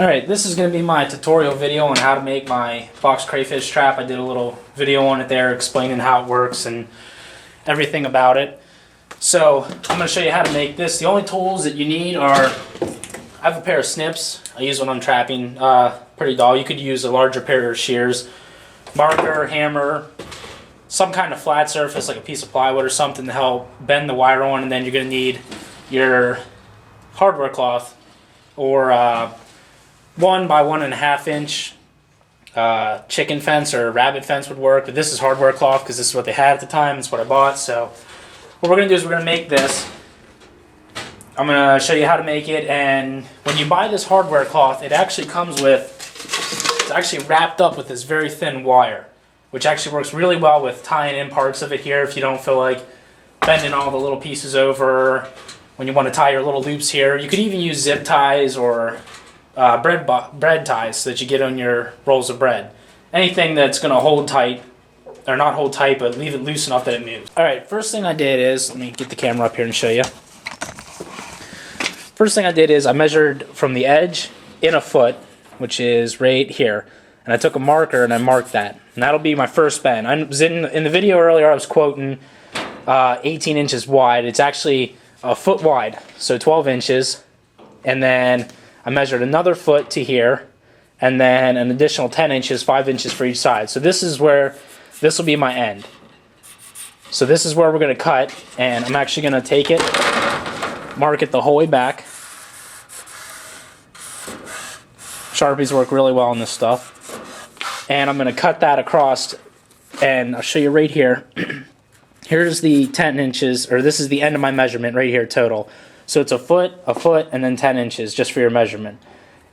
Alright, this is going to be my tutorial video on how to make my box crayfish trap. I did a little video on it there explaining how it works and everything about it. So I'm going to show you how to make this. The only tools that you need are, I have a pair of snips I use when I'm trapping, pretty dull. You could use a larger pair of shears, marker, hammer, some kind of flat surface like a piece of plywood or something to help bend the wire on, and then you're going to need your hardware cloth or 1 by 1.5 inch chicken fence or rabbit fence would work, but this is hardware cloth because this is what they had at the time. It's what I bought. So what we're going to do is we're going to make this. I'm going to show you how to make it, and when you buy this hardware cloth, it actually comes with, it's actually wrapped up with this very thin wire, which actually works really well with tying in parts of it here if you don't feel like bending all the little pieces over when you want to tie your little loops here. You could even use zip ties or bread ties so that you get on your rolls of bread. Anything that's going to hold tight, or not hold tight, but leave it loose enough that it moves. Alright, first thing I did is, let me get the camera up here and show you. First thing I did is I measured from the edge in a foot, which is right here, and I took a marker and I marked that, and that'll be my first bend. I was in the video earlier I was quoting 18 inches wide. It's actually a foot wide, so 12 inches, and then I measured another foot to here, and then an additional 10 inches, 5 inches for each side. So this is where, this will be my end. So this is where we're going to cut, and I'm actually going to take it, mark it the whole way back. Sharpies work really well on this stuff. And I'm going to cut that across, and I'll show you right here. Here's the 10 inches, or this is the end of my measurement right here total. So it's a foot, and then 10 inches just for your measurement.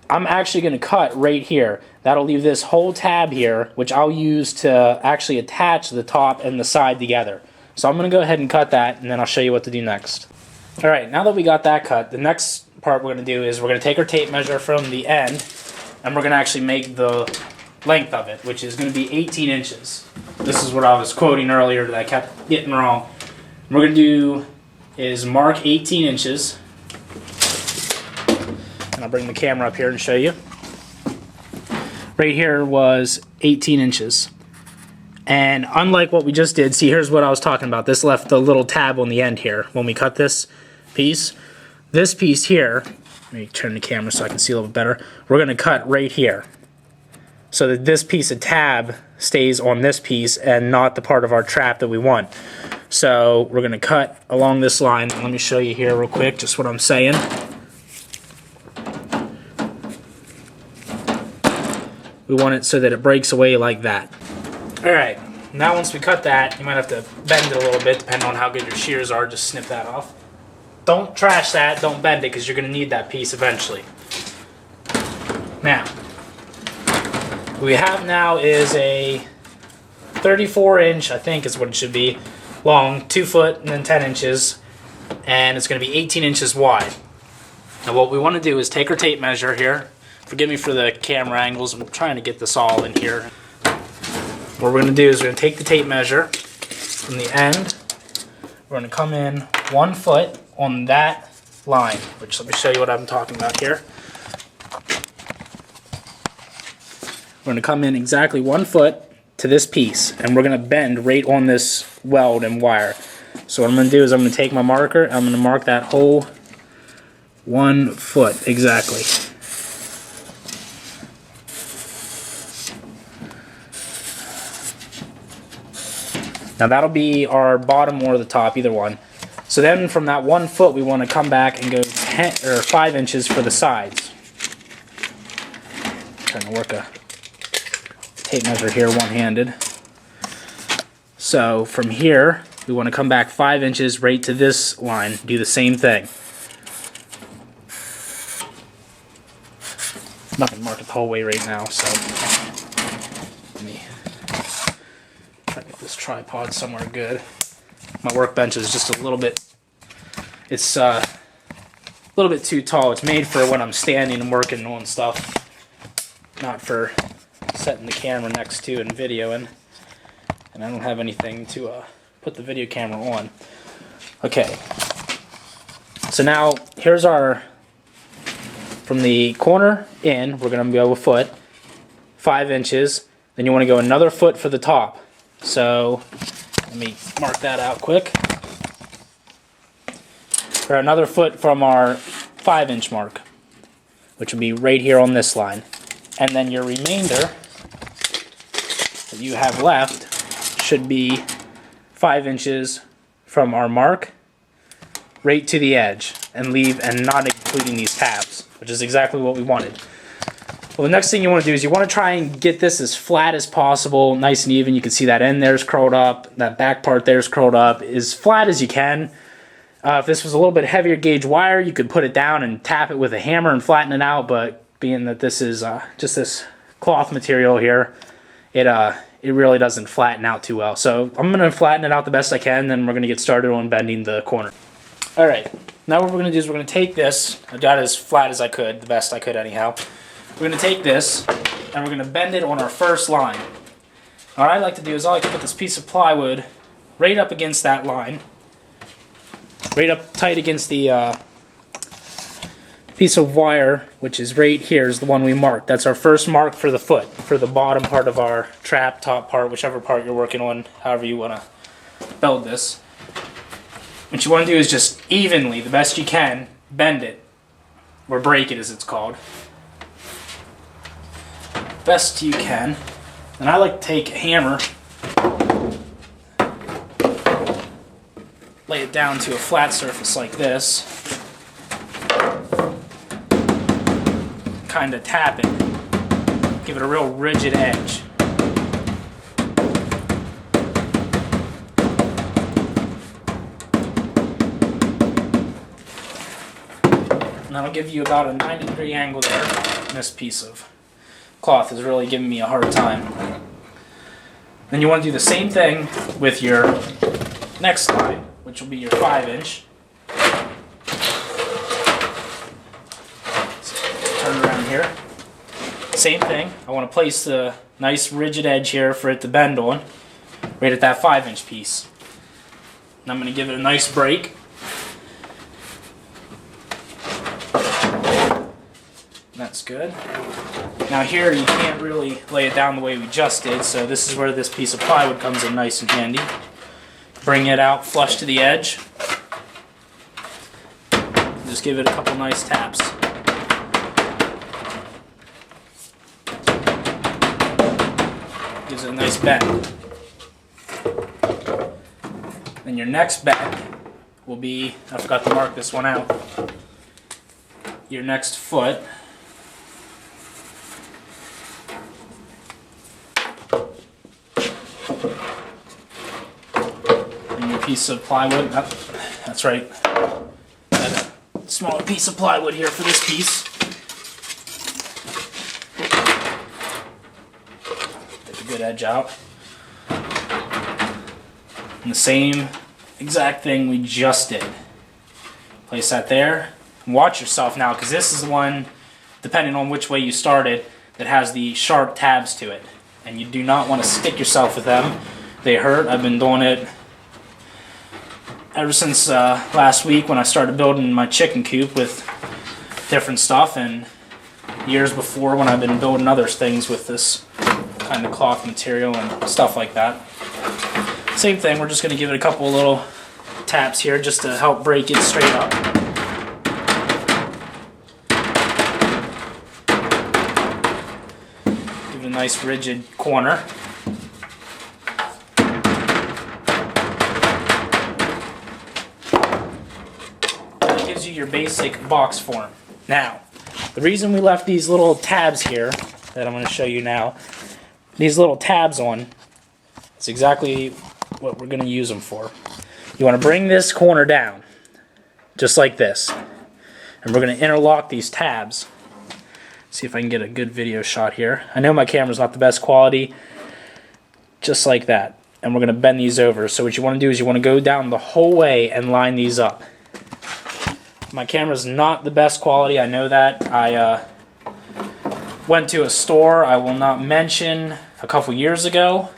I'm actually going to cut right here. That'll leave this whole tab here, which I'll use to actually attach the top and the side together. So I'm going to go ahead and cut that, and then I'll show you what to do next. Alright, now that we got that cut, the next part we're going to do is we're going to take our tape measure from the end, and we're going to actually make the length of it, which is going to be 18 inches. This is what I was quoting earlier that I kept getting wrong. What we're going to do is mark 18 inches, and I'll bring the camera up here and show you. Right here was 18 inches. And unlike what we just did, see, here's what I was talking about. This left a little tab on the end here when we cut this piece. This piece here, let me turn the camera so I can see a little bit better. We're going to cut right here so that this piece of tab stays on this piece and not the part of our trap that we want. So we're going to cut along this line. Let me show you here real quick just what I'm saying. We want it so that it breaks away like that. Alright, now once we cut that, you might have to bend it a little bit depending on how good your shears are. Just snip that off. Don't trash that, don't bend it, because you're going to need that piece eventually. Now, what we have now is a 34-inch, I think is what it should be, long, 2 foot and then 10 inches, and it's going to be 18 inches wide. Now what we want to do is take our tape measure here. Forgive me for the camera angles, I'm trying to get this all in here. What we're going to do is we're going to take the tape measure from the end. We're going to come in 1 foot on that line, which let me show you what I'm talking about here. We're going to come in exactly 1 foot to this piece, and we're going to bend right on this weld and wire. So what I'm going to do is I'm going to take my marker, I'm going to mark that whole 1 foot exactly. Now that'll be our bottom or the top, either one. So then from that 1 foot we want to come back and go 10 or 5 inches for the sides. I'm trying to work a tape measure here one-handed. So from here we want to come back 5 inches right to this line. Do the same thing. I'm not going to mark it the whole way right now, so let me try to get this tripod somewhere good. My workbench is just a little bit, it's a little bit too tall. It's made for when I'm standing and working on stuff, not for setting the camera next to and videoing. And I don't have anything to put the video camera on. Okay, so now here's our from the corner in, we're going to go a foot, 5 inches. Then you want to go another foot for the top. So let me mark that out quick. For another foot from our 5-inch mark, which would be right here on this line. And then your remainder that you have left should be 5 inches from our mark right to the edge, and not including these tabs, which is exactly what we wanted. Well, the next thing you want to do is you want to try and get this as flat as possible, nice and even. You can see that end there's curled up, that back part there's curled up, as flat as you can. If this was a little bit heavier gauge wire, you could put it down and tap it with a hammer and flatten it out, but being that this is just this cloth material here, it really doesn't flatten out too well. So I'm going to flatten it out the best I can, then we're going to get started on bending the corner. Alright, now what we're going to do is we're going to take this, I got it as flat as I could, the best I could anyhow. We're going to take this and we're going to bend it on our first line. What I like to do is I like to put this piece of plywood right up against that line, right up tight against the piece of wire, which is right here, is the one we marked. That's our first mark for the foot, for the bottom part of our trap, top part, whichever part you're working on, however you want to build this. What you want to do is just evenly, the best you can, bend it, or break it as it's called. Best you can. And I like to take a hammer, lay it down to a flat surface like this, kind of tap it, give it a real rigid edge. And that'll give you about a 90-degree angle there. And this piece of cloth is really giving me a hard time. Then you want to do the same thing with your next line, which will be your 5-inch. Turn around here. Same thing. I want to place the nice rigid edge here for it to bend on, right at that 5-inch piece. And I'm going to give it a nice break. That's good. Now here you can't really lay it down the way we just did, so this is where this piece of plywood comes in nice and handy. Bring it out flush to the edge. Just give it a couple nice taps. Gives it a nice bend. Then your next bend will be, I forgot to mark this one out, your next foot. And your piece of plywood, that's right, got a smaller piece of plywood here for this piece. Take a good edge out. And the same exact thing we just did. Place that there. And watch yourself now, because this is the one, depending on which way you started, that has the sharp tabs to it. And you do not want to stick yourself with them. They hurt. I've been doing it ever since last week when I started building my chicken coop with different stuff, and years before when I've been building other things with this kind of cloth material and stuff like that. Same thing, we're just going to give it a couple little taps here just to help break it straight up. Give it a nice rigid corner. That gives you your basic box form. Now, the reason we left these little tabs here that I'm going to show you now, these little tabs on, it's exactly what we're going to use them for. You want to bring this corner down, just like this. And we're going to interlock these tabs. See if I can get a good video shot here. I know my camera's not the best quality. Just like that. And we're going to bend these over. So what you want to do is you want to go down the whole way and line these up. My camera's not the best quality, I know that. I went to a store I will not mention a couple years ago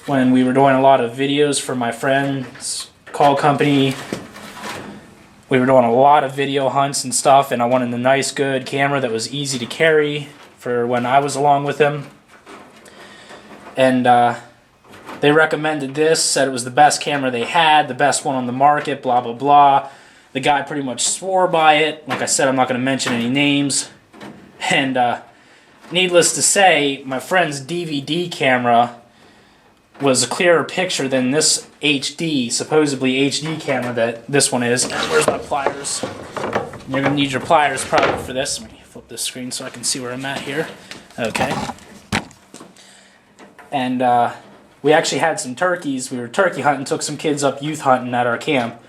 when we were doing a lot of videos for my friend's call company, We were doing a lot of video hunts and stuff, and I wanted a nice, good camera that was easy to carry for when I was along with him. And they recommended this, said it was the best camera they had, the best one on the market, blah, blah, blah. The guy pretty much swore by it. Like I said, I'm not going to mention any names. And needless to say, my friend's DVD camera was a clearer picture than this HD, supposedly HD camera that this one is. Where's my pliers? You're going to need your pliers probably for this. Let me flip this screen so I can see where I'm at here. Okay. And we actually had some turkeys. We were turkey hunting, took some kids up youth hunting at our camp.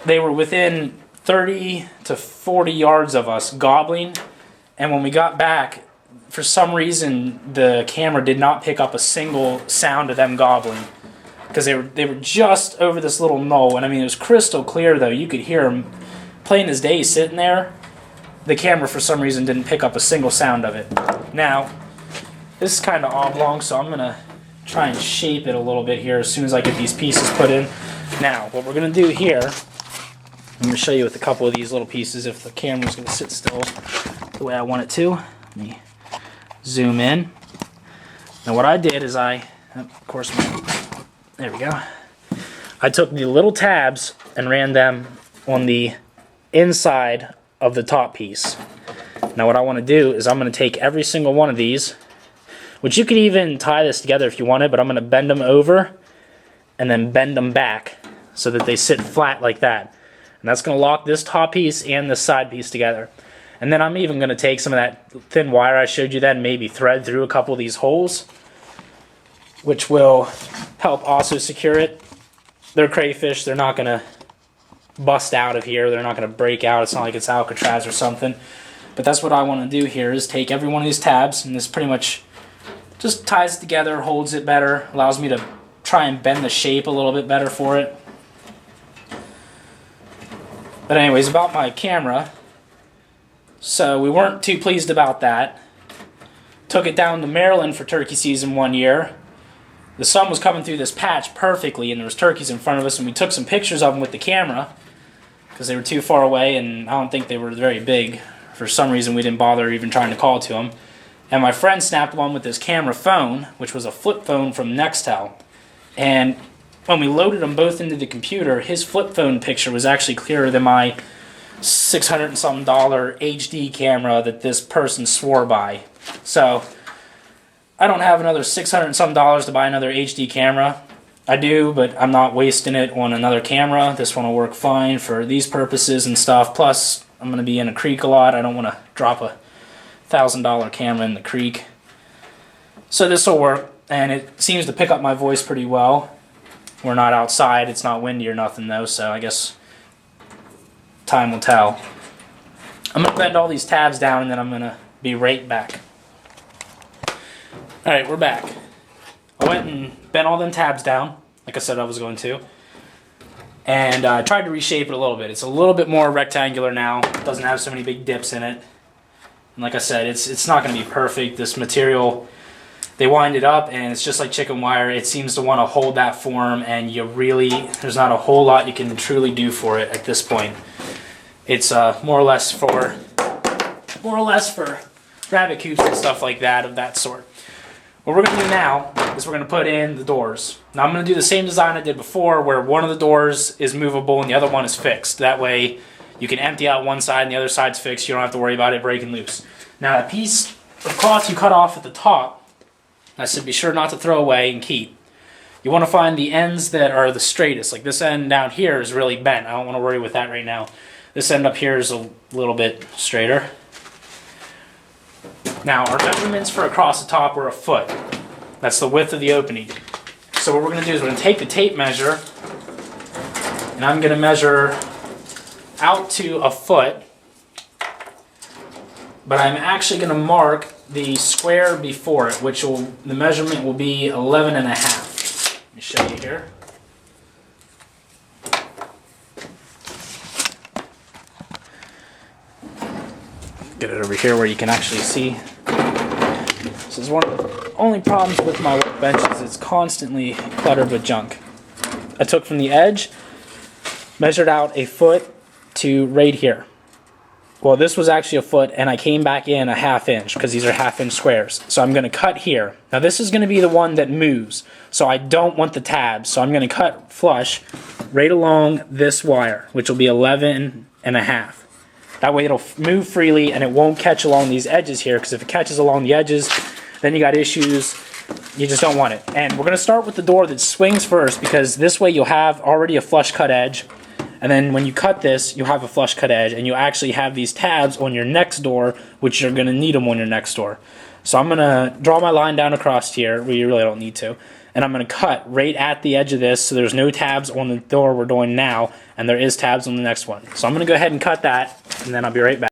They were within 30 to 40 yards of us gobbling, and when we got back, for some reason the camera did not pick up a single sound of them gobbling, because they were just over this little knoll, and I mean it was crystal clear though. You could hear them plain as day sitting there. The camera for some reason didn't pick up a single sound of it. Now, this is kind of oblong, so I'm going to try and shape it a little bit here as soon as I get these pieces put in. Now, what we're going to do here, I'm going to show you with a couple of these little pieces if the camera's going to sit still the way I want it to. Let me zoom in. Now what I did is of course, there we go. I took the little tabs and ran them on the inside of the top piece. Now what I want to do is I'm going to take every single one of these, which you could even tie this together if you wanted, but I'm going to bend them over and then bend them back so that they sit flat like that. And that's going to lock this top piece and this side piece together. And then I'm even going to take some of that thin wire I showed you then, maybe thread through a couple of these holes, which will help also secure it. They're crayfish. They're not going to bust out of here. They're not going to break out. It's not like it's Alcatraz or something. But that's what I want to do here, is take every one of these tabs, and this pretty much just ties it together, holds it better, allows me to try and bend the shape a little bit better for it. But anyways, about my camera, so we weren't too pleased about that. Took it down to Maryland for turkey season one year. The sun was coming through this patch perfectly, and there was turkeys in front of us, and we took some pictures of them with the camera because they were too far away, and I don't think they were very big. For some reason, we didn't bother even trying to call to them. And my friend snapped one with his camera phone, which was a flip phone from Nextel. And when we loaded them both into the computer, his flip phone picture was actually clearer than my $600 and some HD camera that this person swore by. So I don't have another $600 and some to buy another HD camera. I do, but I'm not wasting it on another camera. This one will work fine for these purposes and stuff. Plus, I'm going to be in a creek a lot. I don't want to drop a $1,000 camera in the creek. So this will work, and it seems to pick up my voice pretty well. We're not outside. It's not windy or nothing, though, so I guess time will tell. I'm going to bend all these tabs down, and then I'm going to be right back. Alright, we're back. I went and bent all them tabs down, like I said I was going to. And I tried to reshape it a little bit. It's a little bit more rectangular now. It doesn't have so many big dips in it. And like I said, it's not going to be perfect. This material, they wind it up, and it's just like chicken wire. It seems to want to hold that form, and there's not a whole lot you can truly do for it at this point. It's more or less for rabbit coops and stuff like that, of that sort. What we're going to do now is we're going to put in the doors. Now I'm going to do the same design I did before, where one of the doors is movable and the other one is fixed. That way you can empty out one side and the other side's fixed. You don't have to worry about it breaking loose. Now that piece of cloth you cut off at the top, I said be sure not to throw away and keep. You want to find the ends that are the straightest. Like this end down here is really bent. I don't want to worry with that right now. This end up here is a little bit straighter. Now, our measurements for across the top were a foot. That's the width of the opening. So what we're going to do is we're going to take the tape measure, and I'm going to measure out to a foot, but I'm actually going to mark the square before it, the measurement will be 11 and a half. Let me show you here. Get it over here where you can actually see. This is one of the only problems with my workbench, is it's constantly cluttered with junk. I took from the edge, measured out a foot to right here. Well, this was actually a foot, and I came back in a 1/2 inch because these are 1/2 inch squares. So I'm going to cut here. Now this is going to be the one that moves, so I don't want the tabs. So I'm going to cut flush right along this wire, which will be 11.5. That way it'll move freely and it won't catch along these edges here, because if it catches along the edges, then you got issues. You just don't want it. And we're going to start with the door that swings first, because this way you'll have already a flush cut edge. And then when you cut this, you'll have a flush cut edge, and you actually have these tabs on your next door, which you're going to need them on your next door. So I'm going to draw my line down across here, where you really don't need to. And I'm going to cut right at the edge of this, so there's no tabs on the door we're doing now, and there is tabs on the next one. So I'm going to go ahead and cut that, and then I'll be right back.